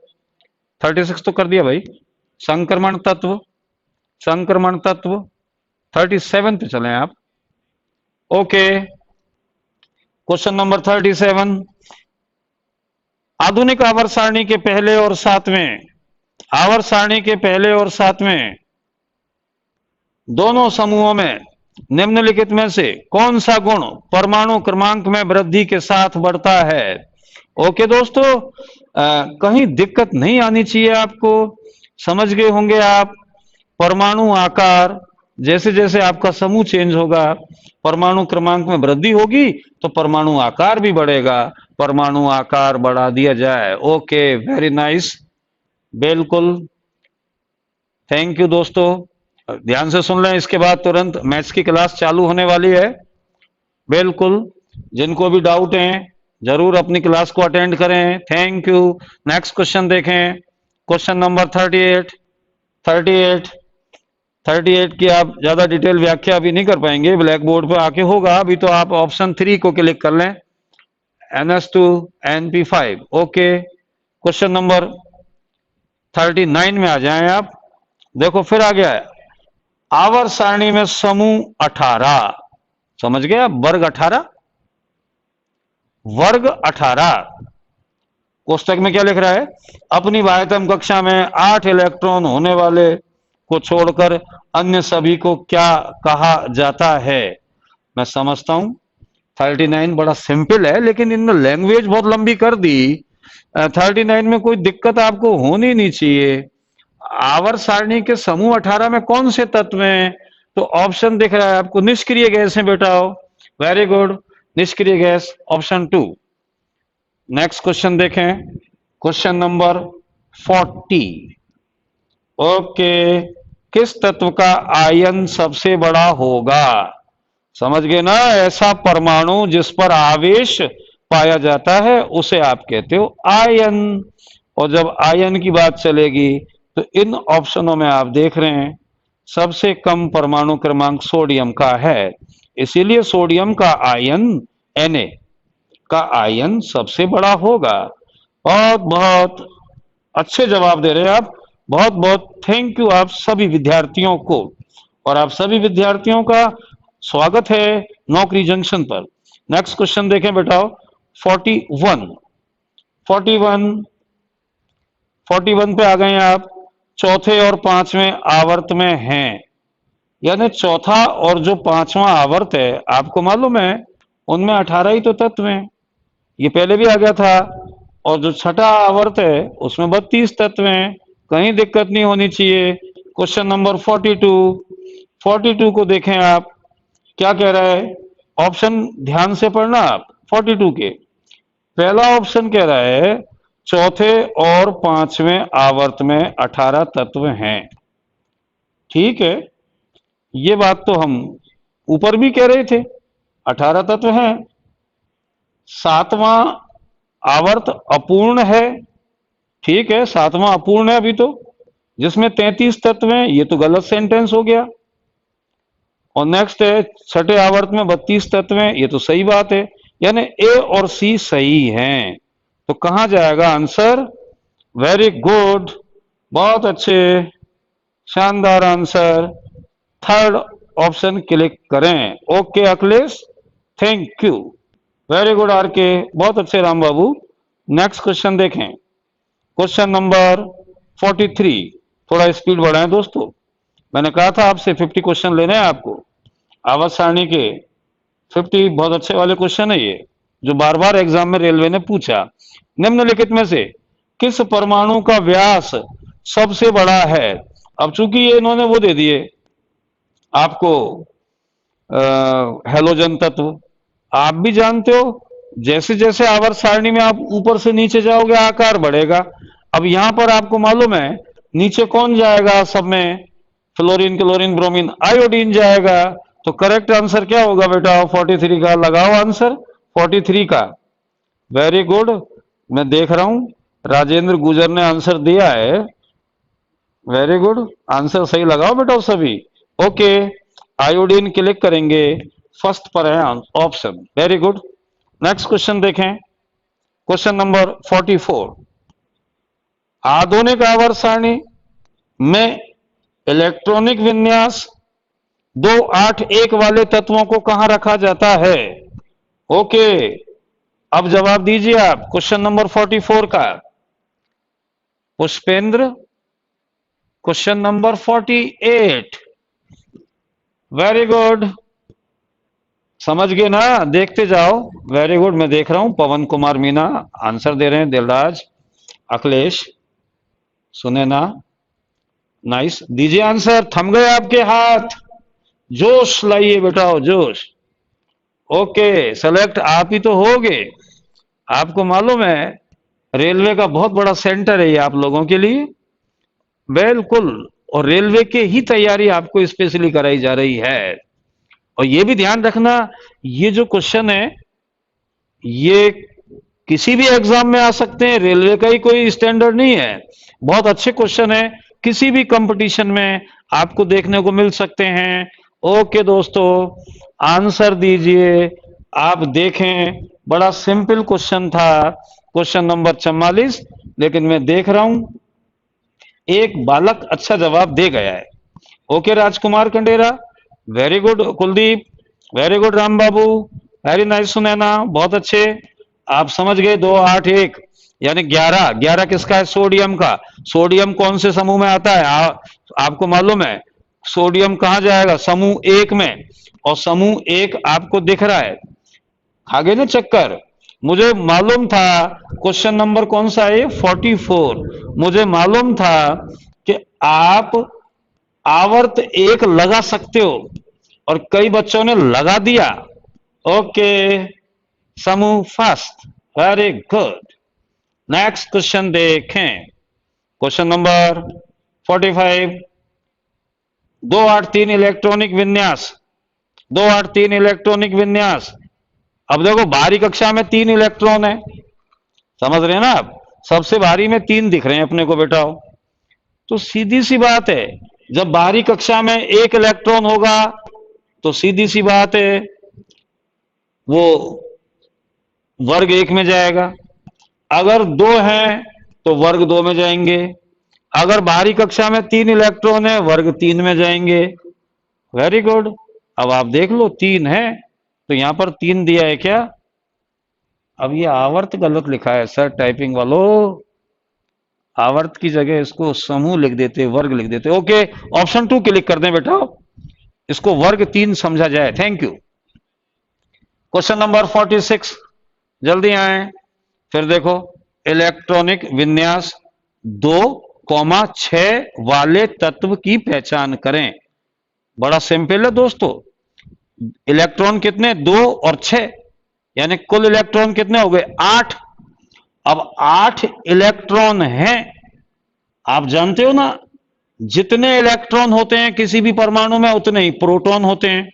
36 तो कर दिया भाई। संक्रमण तत्व, 37 पे चलें आप। Okay, question number 37। आधुनिक आवर्त सारणी के पहले और सातवें दोनों समूहों में निम्नलिखित में से कौन सा गुण परमाणु क्रमांक में वृद्धि के साथ बढ़ता है? ओके दोस्तों, कहीं दिक्कत नहीं आनी चाहिए आपको। समझ गए होंगे आप। परमाणु आकार, जैसे जैसे आपका समूह चेंज होगा, परमाणु क्रमांक में वृद्धि होगी तो परमाणु आकार भी बढ़ेगा। परमाणु आकार बढ़ा दिया जाए। ओके, वेरी नाइस, बिल्कुल, थैंक यू दोस्तों। ध्यान से सुन लें, इसके बाद तुरंत मैथ्स की क्लास चालू होने वाली है। बिल्कुल, जिनको भी डाउट है जरूर अपनी क्लास को अटेंड करें। Thank you. नेक्स्ट क्वेश्चन देखें। क्वेश्चन नंबर 38 की आप ज्यादा डिटेल व्याख्या अभी नहीं कर पाएंगे, ब्लैक बोर्ड पर आके होगा। अभी तो आप ऑप्शन 3 को क्लिक कर लें, NS2 NP5। Okay, question number 39 में आ जाएं आप। देखो फिर आ गया है आवर्त सारणी में समूह 18। समझ गए आप? वर्ग 18। कोष्टक में क्या लिख रहा है? अपनी बाह्यतम कक्षा में 8 इलेक्ट्रॉन होने वाले को छोड़कर अन्य सभी को क्या कहा जाता है? मैं समझता हूं 39 बड़ा सिंपल है, लेकिन इनने लैंग्वेज बहुत लंबी कर दी। 39 में कोई दिक्कत आपको होनी नहीं चाहिए। आवर्त सारणी के समूह 18 में कौन से तत्व हैं? तो ऑप्शन दिख रहा है आपको, निष्क्रिय गैस है बेटा। वेरी गुड, निष्क्रिय गैस, ऑप्शन 2। नेक्स्ट क्वेश्चन देखें। Question number 40। ओके, किस तत्व का आयन सबसे बड़ा होगा? समझ गए ना? ऐसा परमाणु जिस पर आवेश पाया जाता है उसे आप कहते हो आयन। और जब आयन की बात चलेगी तो इन ऑप्शनों में आप देख रहे हैं सबसे कम परमाणु क्रमांक सोडियम का है, इसीलिए सोडियम का आयन Na का आयन सबसे बड़ा होगा। बहुत बहुत अच्छे जवाब दे रहे हैं आप। बहुत बहुत थैंक यू आप सभी विद्यार्थियों को, और आप सभी विद्यार्थियों का स्वागत है नौकरी जंक्शन पर। नेक्स्ट क्वेश्चन देखें बेटा। 41 पे आ गए आप। चौथे और पांचवें आवर्त में हैं, यानी चौथा और जो पांचवा आवर्त है, आपको मालूम है उनमें 18 ही तो तत्व हैं। ये पहले भी आ गया था। और जो छठा आवर्त है उसमें 32 तत्व हैं। कहीं दिक्कत नहीं होनी चाहिए। क्वेश्चन नंबर 42 को देखें आप, क्या कह रहा है? ऑप्शन ध्यान से पढ़ना आप। 42 के पहला ऑप्शन कह रहा है चौथे और पांचवें आवर्त में 18 तत्व हैं। ठीक है, ये बात तो हम ऊपर भी कह रहे थे, 18 तत्व हैं। सातवां आवर्त अपूर्ण है, ठीक है, सातवां अपूर्ण है अभी तो, जिसमें 33 तत्व हैं, ये तो गलत सेंटेंस हो गया। और नेक्स्ट है छठे आवर्त में 32 तत्व हैं, ये तो सही बात है, यानी ए और सी सही हैं। तो कहां जाएगा आंसर? वेरी गुड, बहुत अच्छे, शानदार आंसर, थर्ड ऑप्शन क्लिक करें। Okay Akhilesh, thank you, very good R K, बहुत अच्छे राम बाबू। नेक्स्ट क्वेश्चन देखें, क्वेश्चन नंबर 43। थोड़ा स्पीड बढ़ाएं दोस्तों, मैंने कहा था आपसे 50 क्वेश्चन लेने हैं आपको आवर्त सारणी के। 50 बहुत अच्छे वाले क्वेश्चन है ये, जो बार बार एग्जाम में रेलवे ने पूछा। निम्नलिखित में से किस परमाणु का व्यास सबसे बड़ा है? अब चूंकि ये इन्होंने वो दे दिए आपको हेलोजन तत्व, आप भी जानते हो जैसे जैसे आवर्त सारणी में आप ऊपर से नीचे जाओगे आकार बढ़ेगा। अब यहां पर आपको मालूम है नीचे कौन जाएगा सब में? फ्लोरीन, क्लोरीन, ब्रोमीन, आयोडीन जाएगा। तो करेक्ट आंसर क्या होगा बेटा 43 का? लगाओ आंसर 43 का। वेरी गुड, मैं देख रहा हूं राजेंद्र गुजर ने आंसर दिया है, वेरी गुड, आंसर सही लगाओ बेटा सभी। ओके, आयोडीन क्लिक करेंगे, फर्स्ट पर है option, very good. Next question देखें, क्वेश्चन नंबर 44। आधुनिक आवर्त सारणी में इलेक्ट्रॉनिक विन्यास 281 वाले तत्वों को कहां रखा जाता है? ओके, अब जवाब दीजिए आप क्वेश्चन नंबर 44 का। Pushpendra, question number 48, very good, समझ गए ना? देखते जाओ, वेरी गुड, मैं देख रहा हूं पवन कुमार मीना आंसर दे रहे हैं, दिलराज, अखिलेश, सुने ना, नाइस, दीजिए आंसर, थम गए आपके हाथ, जोश लाइए बेटा, जोश। ओके, सेलेक्ट आप ही तो होगे, आपको मालूम है रेलवे का बहुत बड़ा सेंटर है ये आप लोगों के लिए, बिल्कुल, और रेलवे के ही तैयारी आपको स्पेशली कराई जा रही है। और ये भी ध्यान रखना, ये जो क्वेश्चन है ये किसी भी एग्जाम में आ सकते हैं, रेलवे का ही कोई स्टैंडर्ड नहीं है, बहुत अच्छे क्वेश्चन है, किसी भी कंपटीशन में आपको देखने को मिल सकते हैं। ओके दोस्तों, आंसर दीजिए, आप देखें बड़ा सिंपल क्वेश्चन था, क्वेश्चन नंबर 44, लेकिन मैं देख रहा हूं एक बालक अच्छा जवाब दे गया है। Okay Rajkumar Kandera, very good Kuldeep, very good Ram Babu, very nice Sunaina, बहुत अच्छे, आप समझ गए 281 यानी 11, 11 किसका है? सोडियम का। सोडियम कौन से समूह में आता है? आपको मालूम है सोडियम कहां जाएगा? समूह 1 में, और समूह 1 आपको दिख रहा है, आगे ना चक्कर, मुझे मालूम था क्वेश्चन नंबर कौन सा है? 44, मुझे मालूम था कि आप आवर्त 1 लगा सकते हो, और कई बच्चों ने लगा दिया। ओके, समूह first, very good. Next question देखें, क्वेश्चन नंबर 45। 283 इलेक्ट्रॉनिक विन्यास, 283 इलेक्ट्रॉनिक विन्यास। अब देखो बाहरी कक्षा में 3 इलेक्ट्रॉन है, समझ रहे हैं ना आप, सबसे भारी में 3 दिख रहे हैं अपने को बेटा, तो सीधी सी बात है जब बाहरी कक्षा में 1 इलेक्ट्रॉन होगा तो सीधी सी बात है वो वर्ग 1 में जाएगा, अगर 2 हैं तो वर्ग 2 में जाएंगे, अगर बाहरी कक्षा में 3 इलेक्ट्रॉन है वर्ग 3 में जाएंगे। वेरी गुड, अब आप देख लो 3 है तो यहां पर 3 दिया है क्या? अब ये आवर्त गलत लिखा है सर, टाइपिंग वालों, आवर्त की जगह इसको समूह लिख देते, वर्ग लिख देते। ओके, ऑप्शन 2 क्लिक कर दें बेटा, इसको वर्ग 3 समझा जाए। Thank you. क्वेश्चन नंबर 46, जल्दी आए, फिर देखो इलेक्ट्रॉनिक विन्यास 2,6 वाले तत्व की पहचान करें। बड़ा सिंपल है दोस्तों, इलेक्ट्रॉन कितने? 2 और 6, यानी कुल इलेक्ट्रॉन कितने हो गए? 8। अब 8 इलेक्ट्रॉन हैं, आप जानते हो ना जितने इलेक्ट्रॉन होते हैं किसी भी परमाणु में उतने ही प्रोटॉन होते हैं,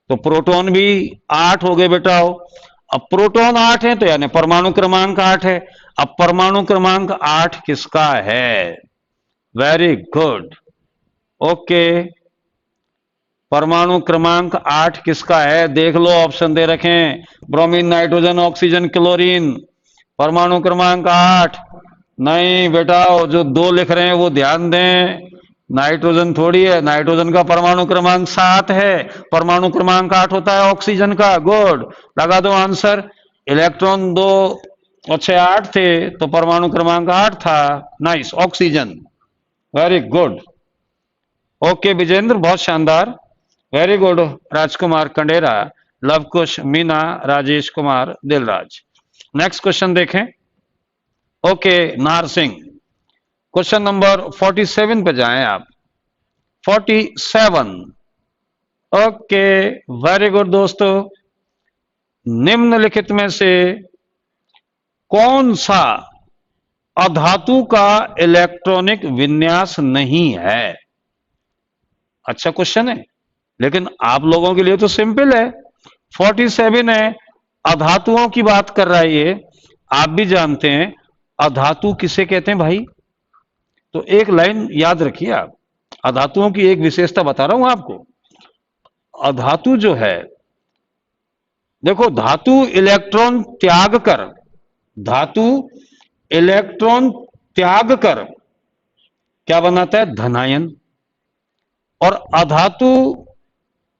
तो प्रोटॉन भी 8 हो गए बेटा, अब प्रोटॉन 8 है तो यानी परमाणु क्रमांक 8 है। अब परमाणु क्रमांक 8 किसका है? Very good, okay. परमाणु क्रमांक 8 किसका है? देख लो, ऑप्शन दे रखे हैं, ब्रोमीन, नाइट्रोजन, ऑक्सीजन, क्लोरीन। परमाणु क्रमांक 8 नहीं बेटा, जो 2 लिख रहे हैं वो ध्यान दें, नाइट्रोजन थोड़ी है, नाइट्रोजन का परमाणु क्रमांक 7 है, परमाणु क्रमांक 8 होता है ऑक्सीजन का। गुड, लगा दो आंसर। इलेक्ट्रॉन 2 और 6 8 थे तो परमाणु क्रमांक 8 था। Nice, oxygen. Very good, okay Vijendra, बहुत शानदार, very good. Rajkumar Kandera, Lavkush, Meena, Rajesh Kumar, Dilraj. Next question देखें। Okay Nar Singh, question number 47 पे जाएं आप। 47, ओके वेरी गुड दोस्तों। निम्नलिखित में से कौन सा अधातु का इलेक्ट्रॉनिक विन्यास नहीं है? अच्छा क्वेश्चन है, लेकिन आप लोगों के लिए तो सिंपल है। 47 है, अधातुओं की बात कर रहा है ये। आप भी जानते हैं अधातु किसे कहते हैं भाई? तो एक लाइन याद रखिए आप, अधातुओं की एक विशेषता बता रहा हूं आपको। अधातु जो है, देखो धातु इलेक्ट्रॉन त्याग कर, धातु इलेक्ट्रॉन त्याग कर क्या बनाता है? धनायन। और अधातु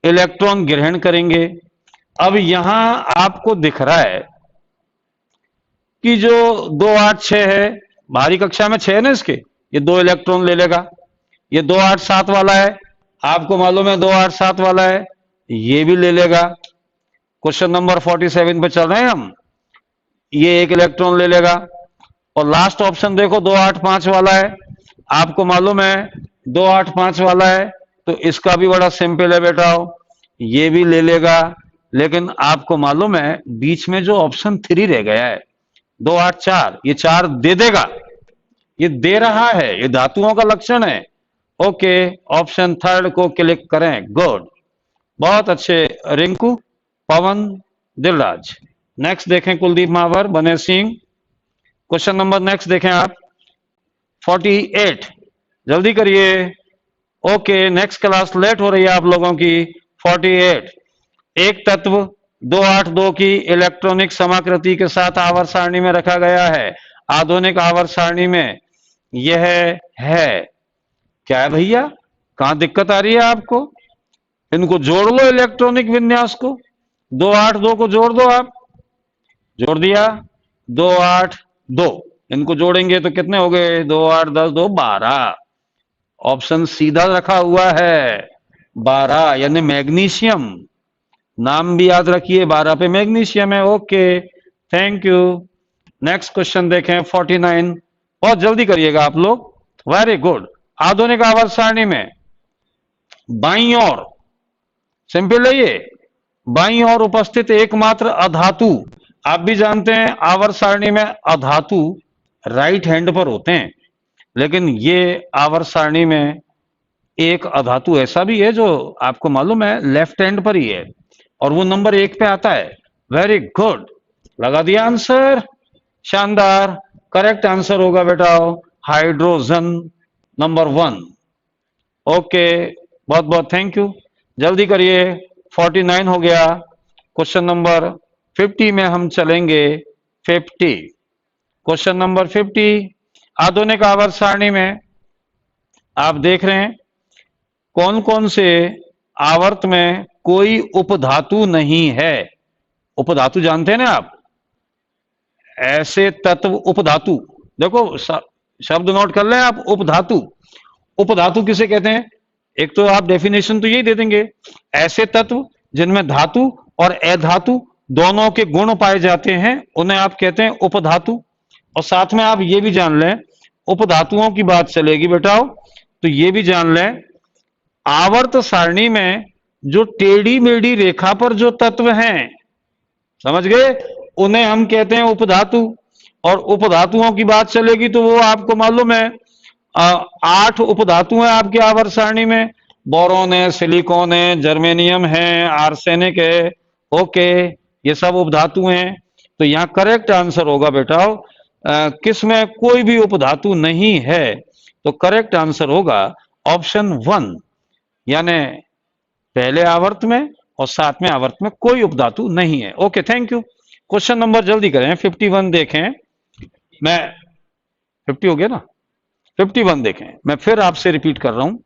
इलेक्ट्रॉन ग्रहण करेंगे। अब यहां आपको दिख रहा है कि जो 2 8 6 है, बाहरी कक्षा में 6 है ना इसके, ये 2 इलेक्ट्रॉन ले लेगा। ये 2 8 7 वाला है, आपको मालूम है 2 8 7 वाला है, ये भी ले लेगा। क्वेश्चन नंबर 47 पे चल रहे हैं हम। ये 1 इलेक्ट्रॉन ले लेगा। और लास्ट ऑप्शन देखो 2 8 5 वाला है, आपको मालूम है 2 8 5 वाला है, तो इसका भी बड़ा सिंपल है बेटा, ये भी ले लेगा। लेकिन आपको मालूम है बीच में जो ऑप्शन 3 रह गया है, 2 8 4, ये 4 दे देगा, ये दे रहा है, ये धातुओं का लक्षण है। ओके, ऑप्शन 3 को क्लिक करें। गुड, बहुत अच्छे रिंकू, पवन, दिलराज। नेक्स्ट देखें कुलदीप मावर, बने सिंह। क्वेश्चन नंबर नेक्स्ट देखें आप, 48, जल्दी करिए। ओके, नेक्स्ट क्लास लेट हो रही है आप लोगों की। 48, एक तत्व 282 की इलेक्ट्रॉनिक समाकृति के साथ आवर्त सारणी में रखा गया है। आधुनिक आवर्त सारणी में यह है क्या है भैया? कहां दिक्कत आ रही है आपको? इनको जोड़ लो, इलेक्ट्रॉनिक विन्यास को, 282 को जोड़ दो आप। जोड़ दिया, 2 8 2, इनको जोड़ेंगे तो कितने हो गए? 2 8 10 2 12। ऑप्शन सीधा रखा हुआ है 12, यानी मैग्नीशियम। नाम भी याद रखिए, 12 पे मैग्नीशियम है। Okay, thank you. Next question देखें 49, बहुत जल्दी करिएगा आप लोग। Very good. आधुनिक आवर्त सारणी में बाईं ओर, सिंपल है ये, बाईं ओर उपस्थित एकमात्र अधातु, आप भी जानते हैं आवर्त सारणी में अधातु राइट हैंड पर होते हैं, लेकिन ये आवर्त सारणी में एक अधातु ऐसा भी है जो आपको मालूम है लेफ्ट हैंड पर ही है, और वो नंबर 1 पे आता है। वेरी गुड, लगा दिया आंसर, शानदार। करेक्ट आंसर होगा बेटा हाइड्रोजन, नंबर 1। ओके, बहुत बहुत थैंक यू, जल्दी करिए। 49 हो गया। क्वेश्चन नंबर 50 में हम चलेंगे। 50, क्वेश्चन नंबर 50, आधुनिक आवर्त सारणी में आप देख रहे हैं कौन कौन से आवर्त में कोई उपधातु नहीं है। उपधातु जानते हैं ना आप, ऐसे तत्व उपधातु, देखो शब्द नोट कर लें आप, उपधातु। उपधातु किसे कहते हैं? एक तो आप डेफिनेशन तो यही दे देंगे, ऐसे तत्व जिनमें धातु और अधातु दोनों के गुण पाए जाते हैं उन्हें आप कहते हैं उपधातु। और साथ में आप ये भी जान लें, उपधातुओं की बात चलेगी बेटाओ, तो ये भी जान लें आवर्त सारणी में जो टेढ़ी मेढ़ी रेखा पर जो तत्व हैं, समझ गए, उन्हें हम कहते हैं उपधातु। और उपधातुओं की बात चलेगी तो वो आपको मालूम है 8 उपधातु हैं आपके आवर्त सारणी में। बोरोन है, सिलिकॉन है, जर्मेनियम है, आर्सेनिक है। ओके, ये सब उपधातु हैं। तो यहाँ करेक्ट आंसर होगा बेटा किस में कोई भी उपधातु नहीं है, तो करेक्ट आंसर होगा ऑप्शन 1, यानी पहले आवर्त में और सातवें आवर्त में कोई उपधातु नहीं है। Okay, thank you. Question number जल्दी करें, 51 देखें। मैं 50 हो गया ना, 51 देखें। मैं फिर आपसे रिपीट कर रहा हूं,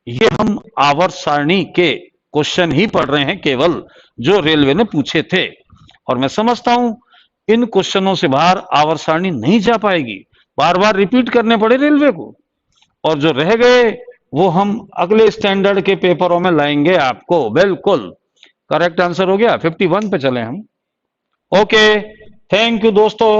ये हम आवर्त सारणी के क्वेश्चन ही पढ़ रहे हैं केवल, जो रेलवे ने पूछे थे। और मैं समझता हूं इन क्वेश्चनों से बाहर आवर्त सारणी नहीं जा पाएगी, बार बार रिपीट करने पड़े रेलवे को, और जो रह गए वो हम अगले स्टैंडर्ड के पेपरों में लाएंगे आपको। बिल्कुल करेक्ट आंसर हो गया 51 पे चले हम। ओके, थैंक यू दोस्तों।